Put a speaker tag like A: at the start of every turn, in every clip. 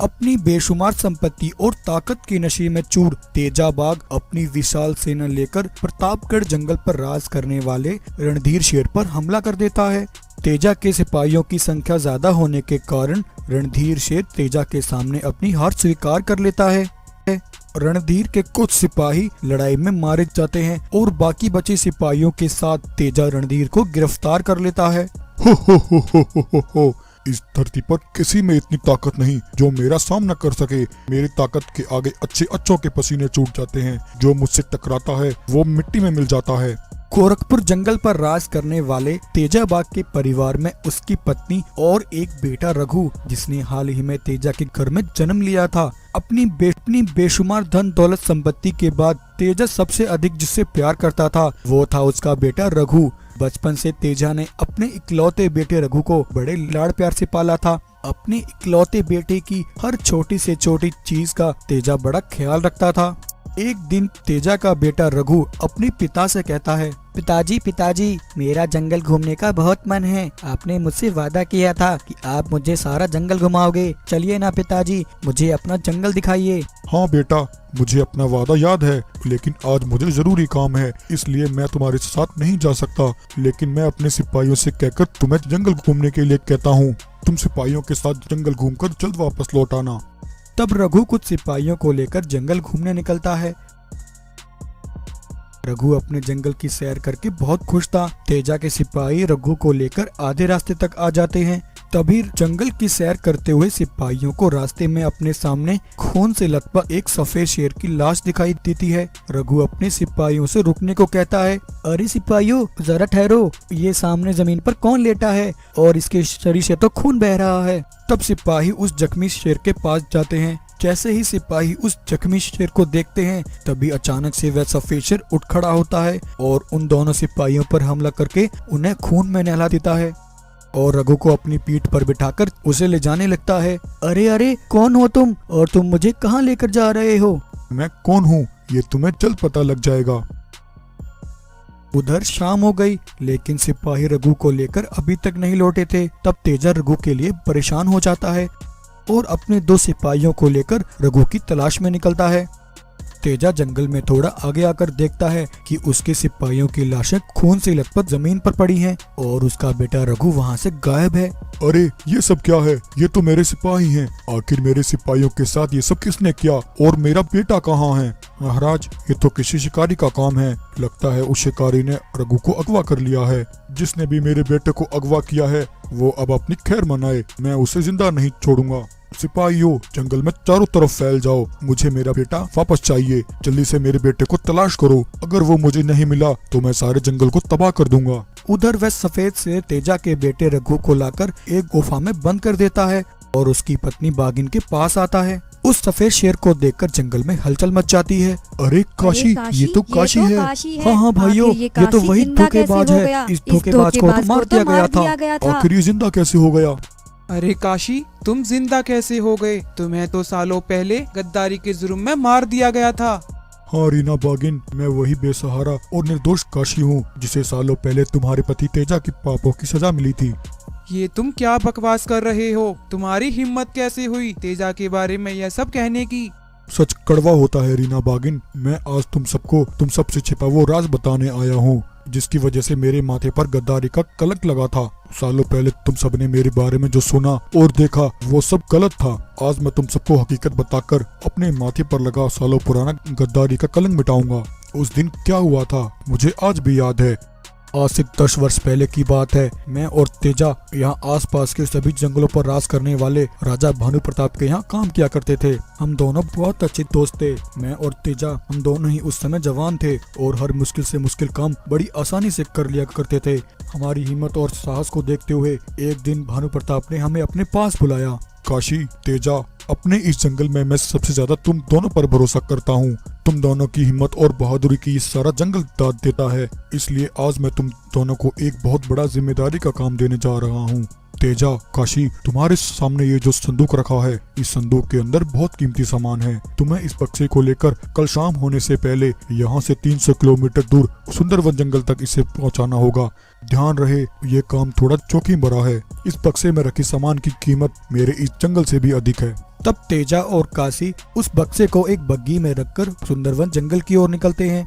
A: अपनी बेशुमार संपत्ति और ताकत के नशे में चूर तेजा बाघ अपनी विशाल सेना लेकर प्रतापगढ़ जंगल पर राज करने वाले रणधीर शेर पर हमला कर देता है। तेजा के सिपाहियों की संख्या ज्यादा होने के कारण रणधीर शेर तेजा के सामने अपनी हार स्वीकार कर लेता है। रणधीर के कुछ सिपाही लड़ाई में मारे जाते हैं और बाकी बचे सिपाहियों के साथ तेजा रणधीर को गिरफ्तार कर लेता है।
B: हो। इस धरती पर किसी में इतनी ताकत नहीं जो मेरा सामना कर सके। मेरी ताकत के आगे अच्छे अच्छों के पसीने छूट जाते हैं। जो मुझसे टकराता है वो मिट्टी में मिल जाता है।
A: गोरखपुर जंगल पर राज करने वाले तेजा बाघ के परिवार में उसकी पत्नी और एक बेटा रघु, जिसने हाल ही में तेजा के घर में जन्म लिया था। अपनी बेशुमार धन दौलत संपत्ति के बाद तेजा सबसे अधिक जिससे प्यार करता था वो था उसका बेटा रघु। बचपन से तेजा ने अपने इकलौते बेटे रघु को बड़े लाड़ प्यार से पाला था। अपने इकलौते बेटे की हर छोटी से छोटी चीज का तेजा बड़ा ख्याल रखता था। एक दिन तेजा का बेटा रघु अपने पिता से कहता है, पिताजी मेरा जंगल घूमने का बहुत मन है। आपने मुझसे वादा किया था कि आप मुझे सारा जंगल घुमाओगे। चलिए ना पिताजी, मुझे अपना जंगल दिखाइए।
B: हाँ बेटा, मुझे अपना वादा याद है, लेकिन आज मुझे जरूरी काम है, इसलिए मैं तुम्हारे साथ नहीं जा सकता। लेकिन मैं अपने सिपाहियों से कहकर तुम्हें जंगल घूमने के लिए कहता हूँ। तुम सिपाहियों के साथ जंगल घूमकर जल्द वापस लौट आना।
A: तब रघु कुछ सिपाहियों को लेकर जंगल घूमने निकलता है। रघु अपने जंगल की सैर करके बहुत खुश था। तेजा के सिपाही रघु को लेकर आधे रास्ते तक आ जाते हैं। तभी जंगल की सैर करते हुए सिपाहियों को रास्ते में अपने सामने खून से लथपथ एक सफेद शेर की लाश दिखाई देती है। रघु अपने सिपाहियों से रुकने को कहता है। अरे सिपाहियों, जरा ठहरो, ये सामने जमीन पर कौन लेटा है और इसके शरीर से तो खून बह रहा है। तब सिपाही उस जख्मी शेर के पास जाते हैं। जैसे ही सिपाही उस जख्मी शेर को देखते हैं तभी अचानक से वह सफेद शेर उठ खड़ा होता है और उन दोनों सिपाहियों पर हमला करके उन्हें खून में नहला देता है और रघु को अपनी पीठ पर बिठाकर उसे ले जाने लगता है। अरे कौन हो तुम और तुम मुझे कहाँ लेकर जा रहे हो?
B: मैं कौन हूँ ये तुम्हें जल्द पता लग जाएगा।
A: उधर शाम हो गई, लेकिन सिपाही रघु को लेकर अभी तक नहीं लौटे थे। तब तेजा रघु के लिए परेशान हो जाता है और अपने दो सिपाहियों को लेकर रघु की तलाश में निकलता है। तेजा जंगल में थोड़ा आगे आकर देखता है कि उसके सिपाहियों की लाशें खून से लथपथ जमीन पर पड़ी हैं और उसका बेटा रघु वहां से गायब है।
B: अरे ये सब क्या है? ये तो मेरे सिपाही हैं। आखिर मेरे सिपाहियों के साथ ये सब किसने किया और मेरा बेटा कहाँ है? महाराज, ये तो किसी शिकारी का काम है। लगता है उस शिकारी ने रघु को अगवा कर लिया है। जिसने भी मेरे बेटे को अगवा किया है वो अब अपनी खैर मनाए, मैं उसे जिंदा नहीं छोड़ूंगा। सिपाहियों, जंगल में चारों तरफ फैल जाओ, मुझे मेरा बेटा वापस चाहिए। जल्दी से मेरे बेटे को तलाश करो। अगर वो मुझे नहीं मिला तो मैं सारे जंगल को तबाह कर दूंगा।
A: उधर वह सफेद शेर तेजा के बेटे रघु को लाकर एक गुफा में बंद कर देता है और उसकी पत्नी बाघिन के पास आता है। उस सफेद शेर को देखकर जंगल में हलचल मच जाती है।
B: अरे काशी, ये तो काशी है।
A: हाँ भाइयों, ये तो वही धोखेबाज है। इस धोखेबाज को तो मार दिया गया था।
B: आखिर ये जिंदा कैसे हो गया?
C: अरे काशी, तुम जिंदा कैसे हो गए? तुम्हें तो सालों पहले गद्दारी के जुर्म में मार दिया गया था।
B: हाँ रीना बागिन, मैं वही बेसहारा और निर्दोष काशी हूँ जिसे सालों पहले तुम्हारे पति तेजा की पापों की सजा मिली थी।
C: ये तुम क्या बकवास कर रहे हो? तुम्हारी हिम्मत कैसे हुई तेजा के बारे में यह सब कहने की?
B: सच कड़वा होता है रीना बागिन। मैं आज तुम सबसे छिपा वो राज बताने आया हूँ जिसकी वजह से मेरे माथे पर गद्दारी का कलंक लगा था। सालों पहले तुम सबने मेरे बारे में जो सुना और देखा वो सब गलत था। आज मैं तुम सबको हकीकत बताकर अपने माथे पर लगा सालों पुराना गद्दारी का कलंक मिटाऊंगा। उस दिन क्या हुआ था मुझे आज भी याद है। आज से 10 वर्ष पहले की बात है। मैं और तेजा यहाँ आसपास के सभी जंगलों पर राज करने वाले राजा भानु प्रताप के यहाँ काम किया करते थे। हम दोनों बहुत अच्छे दोस्त थे। मैं और तेजा, हम दोनों ही उस समय जवान थे और हर मुश्किल से मुश्किल काम बड़ी आसानी से कर लिया करते थे। हमारी हिम्मत और साहस को देखते हुए एक दिन भानु प्रताप ने हमें अपने पास बुलाया। काशी, तेजा, अपने इस जंगल में मैं सबसे ज्यादा तुम दोनों पर भरोसा करता हूँ। तुम दोनों की हिम्मत और बहादुरी की सारा जंगल दाद देता है। इसलिए आज मैं तुम दोनों को एक बहुत बड़ा जिम्मेदारी का काम देने जा रहा हूँ। तेजा, काशी, तुम्हारे सामने ये जो संदूक रखा है, इस संदूक के अंदर बहुत कीमती सामान है। तुम्हें इस बक्से को लेकर कल शाम होने से पहले यहाँ से 300 किलोमीटर दूर सुंदरवन जंगल तक इसे पहुँचाना होगा। ध्यान रहे, ये काम थोड़ा जोखिम भरा है। इस बक्से में रखी सामान की कीमत मेरे इस जंगल से भी अधिक है।
A: तब तेजा और काशी उस बक्से को एक बग्गी में रखकर सुंदरवन जंगल की ओर निकलते हैं।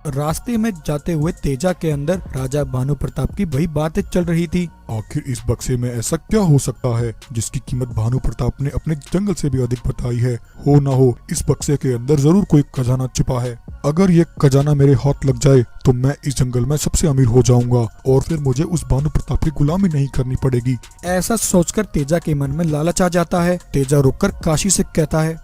A: रास्ते में जाते हुए तेजा के अंदर राजा भानु प्रताप की वही बातें चल रही थी।
B: आखिर इस बक्से में ऐसा क्या हो सकता है जिसकी कीमत भानु प्रताप ने अपने जंगल से भी अधिक बताई है? हो ना हो इस बक्से के अंदर जरूर कोई खजाना छिपा है। अगर ये खजाना मेरे हाथ लग जाए तो मैं इस जंगल में सबसे अमीर हो जाऊंगा और फिर मुझे उस भानु प्रताप की गुलामी नहीं करनी पड़ेगी।
A: ऐसा सोचकर तेजा के मन में लालच आ जाता है। तेजा रुककर काशी से कहता है,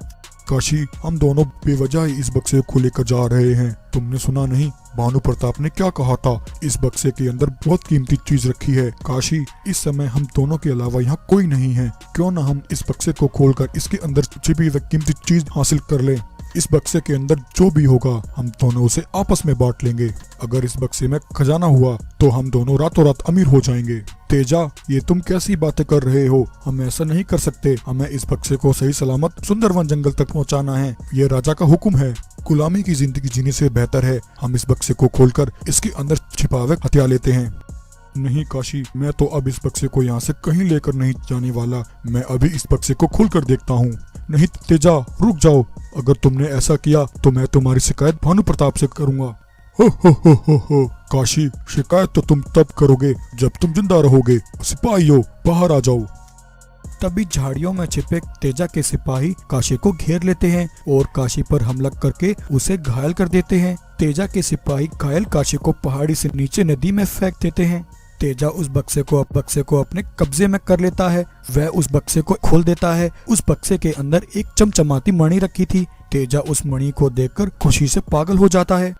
B: काशी, हम दोनों बेवजह ही इस बक्से को लेकर जा रहे हैं। तुमने सुना नहीं भानु प्रताप ने क्या कहा था? इस बक्से के अंदर बहुत कीमती चीज रखी है। काशी, इस समय हम दोनों के अलावा यहाँ कोई नहीं है। क्यों न हम इस बक्से को खोलकर इसके अंदर छिपी हुई कीमती चीज हासिल कर लें। इस बक्से के अंदर जो भी होगा हम दोनों उसे आपस में बांट लेंगे। अगर इस बक्से में खजाना हुआ तो हम दोनों रातों रात अमीर हो जाएंगे। तेजा, ये तुम कैसी बातें कर रहे हो? हम ऐसा नहीं कर सकते। हमें इस बक्से को सही सलामत सुंदरवन जंगल तक पहुंचाना है। ये राजा का हुक्म है। गुलामी की जिंदगी जीने से बेहतर है हम इस बक्से को खोलकर इसके अंदर छिपा हुआ हथियार लेते हैं। नहीं काशी, मैं तो अब इस बक्से को यहाँ से कहीं लेकर नहीं जाने वाला। मैं अभी इस बक्से को खोलकर देखता हूँ। नहीं तेजा, रुक जाओ। अगर तुमने ऐसा किया तो मैं तुम्हारी शिकायत भानु प्रताप से करूंगा। हो काशी, शिकायत तो तुम तब करोगे जब तुम जिंदा रहोगे। सिपाहियों, बाहर आ जाओ।
A: तभी झाड़ियों में छिपे तेजा के सिपाही काशी को घेर लेते हैं और काशी पर हमला करके उसे घायल कर देते हैं। तेजा के सिपाही घायल काशी को पहाड़ी से नीचे नदी में फेंक देते हैं। तेजा उस बक्से को अपने कब्जे में कर लेता है। वह उस बक्से को खोल देता है। उस बक्से के अंदर एक चमचमाती मणि रखी थी। तेजा उस मणि को देखकर खुशी से पागल हो जाता है।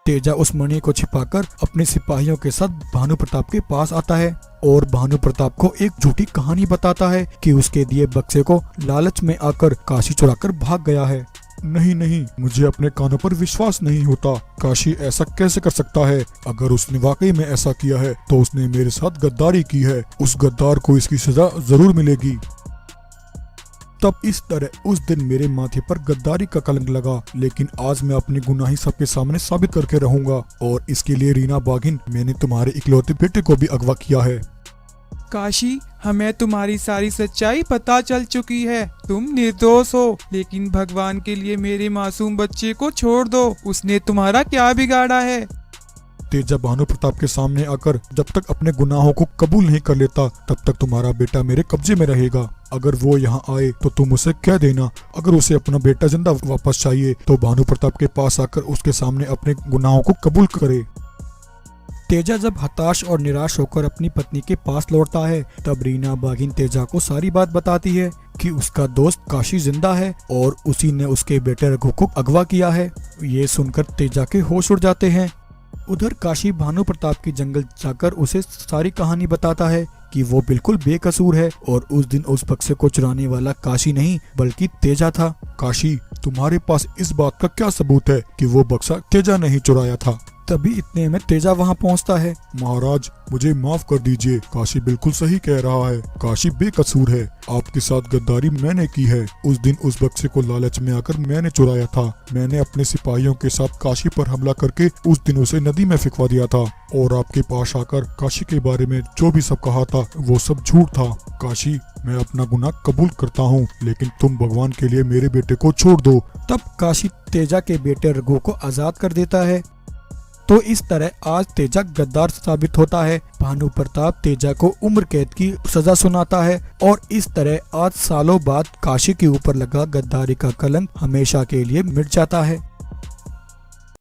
A: तेजा उस मणि को छिपाकर अपने सिपाहियों के साथ भानु प्रताप के पास आता है और भानु प्रताप को एक झूठी कहानी बताता है कि उसके दिए बक्से को लालच में आकर काशी चुराकर भाग गया है।
B: नहीं, मुझे अपने कानों पर विश्वास नहीं होता। काशी ऐसा कैसे कर सकता है? अगर उसने वाकई में ऐसा किया है तो उसने मेरे साथ गद्दारी की है। उस गद्दार को इसकी सजा जरूर मिलेगी। तब इस तरह उस दिन मेरे माथे पर गद्दारी का कलंक लगा, लेकिन आज मैं अपनी गुनाही सबके सामने साबित करके रहूंगा और इसके लिए रीना बागिन, मैंने तुम्हारे इकलौते बेटे को भी अगवा किया है।
C: काशी, हमें तुम्हारी सारी सच्चाई पता चल चुकी है। तुम निर्दोष हो, लेकिन भगवान के लिए मेरे मासूम बच्चे को छोड़ दो। उसने तुम्हारा क्या बिगाड़ा है?
B: तेजा भानु प्रताप के सामने आकर जब तक अपने गुनाहों को कबूल नहीं कर लेता तब तक तुम्हारा बेटा मेरे कब्जे में रहेगा। अगर वो यहाँ आए तो तुम उसे कह देना, अगर उसे अपना बेटा जिंदा वापस चाहिए तो भानु प्रताप के पास आकर उसके सामने अपने गुनाहों को कबूल करे।
A: तेजा जब हताश और निराश होकर अपनी पत्नी के पास लौटता है तब रीना बागिन तेजा को सारी बात बताती है कि उसका दोस्त काशी जिंदा है और उसी ने उसके बेटे रघु को अगवा किया है। ये सुनकर तेजा के होश उड़ जाते हैं। उधर काशी भानु प्रताप की जंगल जाकर उसे सारी कहानी बताता है कि वो बिल्कुल बेकसूर है और उस दिन उस बक्से को चुराने वाला काशी नहीं बल्कि तेजा था।
B: काशी, तुम्हारे पास इस बात का क्या सबूत है कि वो बक्सा तेजा ने ही चुराया था?
A: तभी इतने में तेजा वहाँ पहुँचता है।
B: महाराज, मुझे माफ कर दीजिए। काशी बिल्कुल सही कह रहा है। काशी बेकसूर है। आपके साथ गद्दारी मैंने की है। उस दिन उस बक्से को लालच में आकर मैंने चुराया था। मैंने अपने सिपाहियों के साथ काशी पर हमला करके उस दिन उसे नदी में फेंकवा दिया था और आपके पास आकर काशी के बारे में जो भी सब कहा था वो सब झूठ था। काशी, मैं अपना गुनाह कबूल करता हूँ, लेकिन तुम भगवान के लिए मेरे बेटे को छोड़ दो।
A: तब काशी तेजा के बेटे रघु को आजाद कर देता है। तो इस तरह आज तेजा गद्दार साबित होता है। भानु प्रताप तेजा को उम्र कैद की सजा सुनाता है और इस तरह आज सालों बाद काशी के ऊपर लगा गद्दारी का कलंक हमेशा के लिए मिट जाता है।